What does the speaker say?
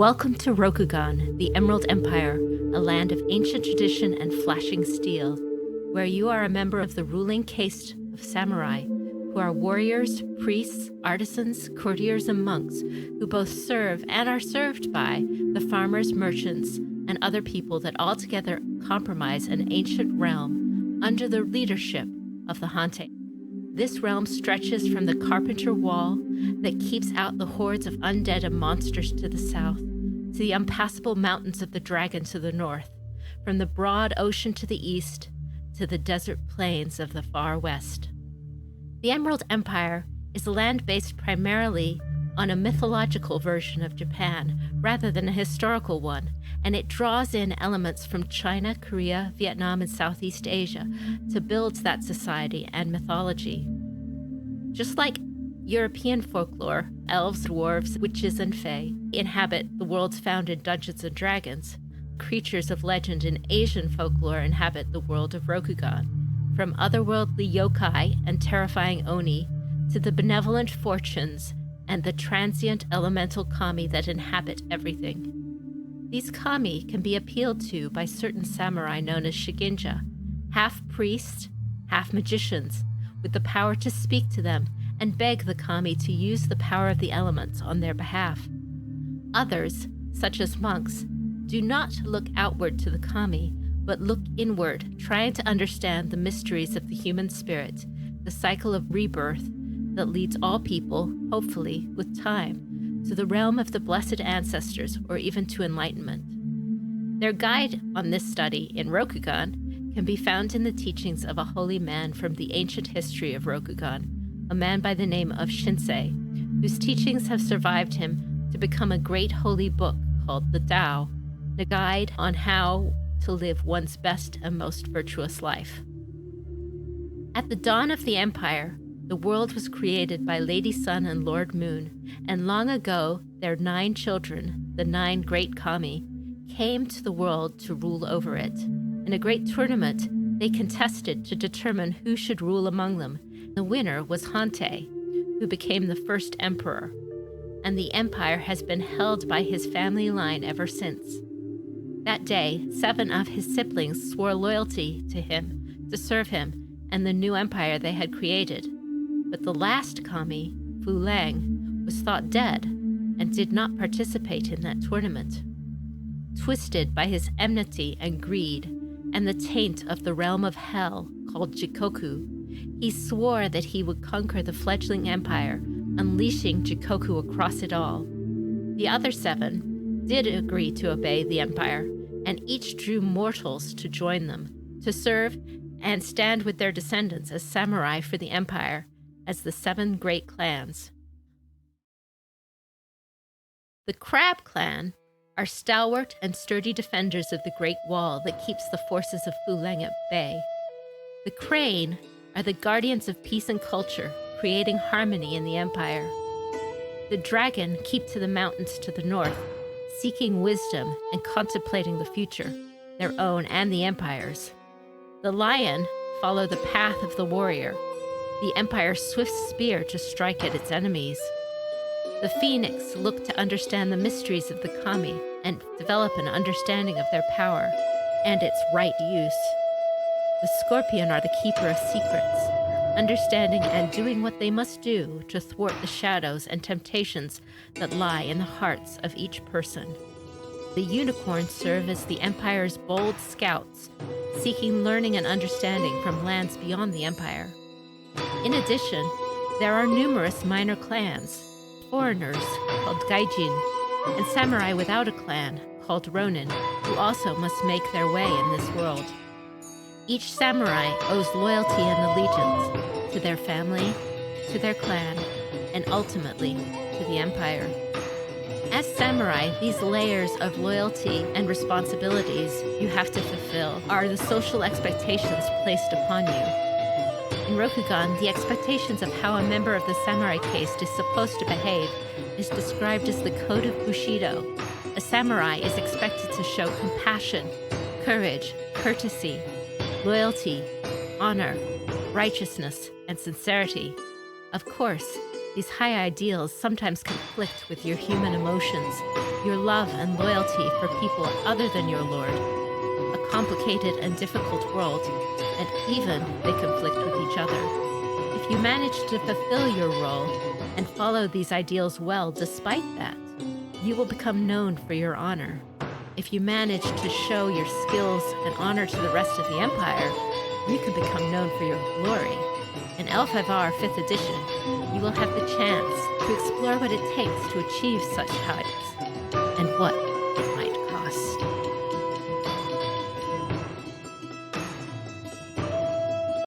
Welcome to Rokugan, the Emerald Empire, a land of ancient tradition and flashing steel, where you are a member of the ruling caste of samurai, who are warriors, priests, artisans, courtiers, and monks, who both serve and are served by the farmers, merchants, and other people that altogether comprise an ancient realm under the leadership of the Hante. This realm stretches from the Carpenter Wall that keeps out the hordes of undead and monsters to the south, to the impassable mountains of the Dragon to the north, from the broad ocean to the east, to the desert plains of the far west. The Emerald Empire is a land based primarily on a mythological version of Japan rather than a historical one, and it draws in elements from China, Korea, Vietnam, and Southeast Asia to build that society and mythology. Just like European folklore, elves, dwarves, witches, and fae inhabit the worlds found in Dungeons & Dragons, creatures of legend in Asian folklore inhabit the world of Rokugan, from otherworldly yokai and terrifying oni to the benevolent fortunes and the transient elemental kami that inhabit everything. These kami can be appealed to by certain samurai known as shiginja, half priests, half magicians, with the power to speak to them and beg the kami to use the power of the elements on their behalf. Others, such as monks, do not look outward to the kami, but look inward, trying to understand the mysteries of the human spirit, the cycle of rebirth that leads all people, hopefully, with time, to the realm of the blessed ancestors or even to enlightenment. Their guide on this study in Rokugan can be found in the teachings of a holy man from the ancient history of Rokugan, a man by the name of Shinsei, whose teachings have survived him to become a great holy book called the Tao, the guide on how to live one's best and most virtuous life. At the dawn of the Empire, the world was created by Lady Sun and Lord Moon, and long ago their 9 children, the 9 great kami, came to the world to rule over it. In a great tournament, they contested to determine who should rule among them. The winner was Hante, who became the first emperor, and the empire has been held by his family line ever since. That day, 7 of his siblings swore loyalty to him, to serve him, and the new empire they had created. But the last kami, Fu Lang, was thought dead and did not participate in that tournament. Twisted by his enmity and greed and the taint of the realm of hell called Jikoku, he swore that he would conquer the fledgling empire, unleashing Jikoku across it all. The other 7 did agree to obey the empire, and each drew mortals to join them, to serve and stand with their descendants as samurai for the empire, as the 7 great clans. The Crab clan are stalwart and sturdy defenders of the Great Wall that keeps the forces of Fu Lang at bay. The Crane are the guardians of peace and culture, creating harmony in the empire. The Dragon keep to the mountains to the north, seeking wisdom and contemplating the future, their own and the empire's. The Lion follow the path of the warrior, the empire's swift spear to strike at its enemies. The Phoenix look to understand the mysteries of the kami and develop an understanding of their power and its right use. The Scorpion are the keeper of secrets, understanding and doing what they must do to thwart the shadows and temptations that lie in the hearts of each person. The Unicorns serve as the Empire's bold scouts, seeking learning and understanding from lands beyond the Empire. In addition, there are numerous minor clans, foreigners called Gaijin, and samurai without a clan called Ronin, who also must make their way in this world. Each samurai owes loyalty and allegiance to their family, to their clan, and ultimately to the empire. As samurai, these layers of loyalty and responsibilities you have to fulfill are the social expectations placed upon you. In Rokugan, the expectations of how a member of the samurai caste is supposed to behave is described as the Code of Bushido. A samurai is expected to show compassion, courage, courtesy, loyalty, honor, righteousness, and sincerity. Of course, These high ideals sometimes conflict with your human emotions, your love and loyalty for people other than your lord, a complicated and difficult world, and even they conflict with each other. If you manage to fulfill your role and follow these ideals well despite that, you will become known for your honor. If you manage to show your skills and honor to the rest of the Empire, you can become known for your glory. In L5R 5th edition, you will have the chance to explore what it takes to achieve such heights and what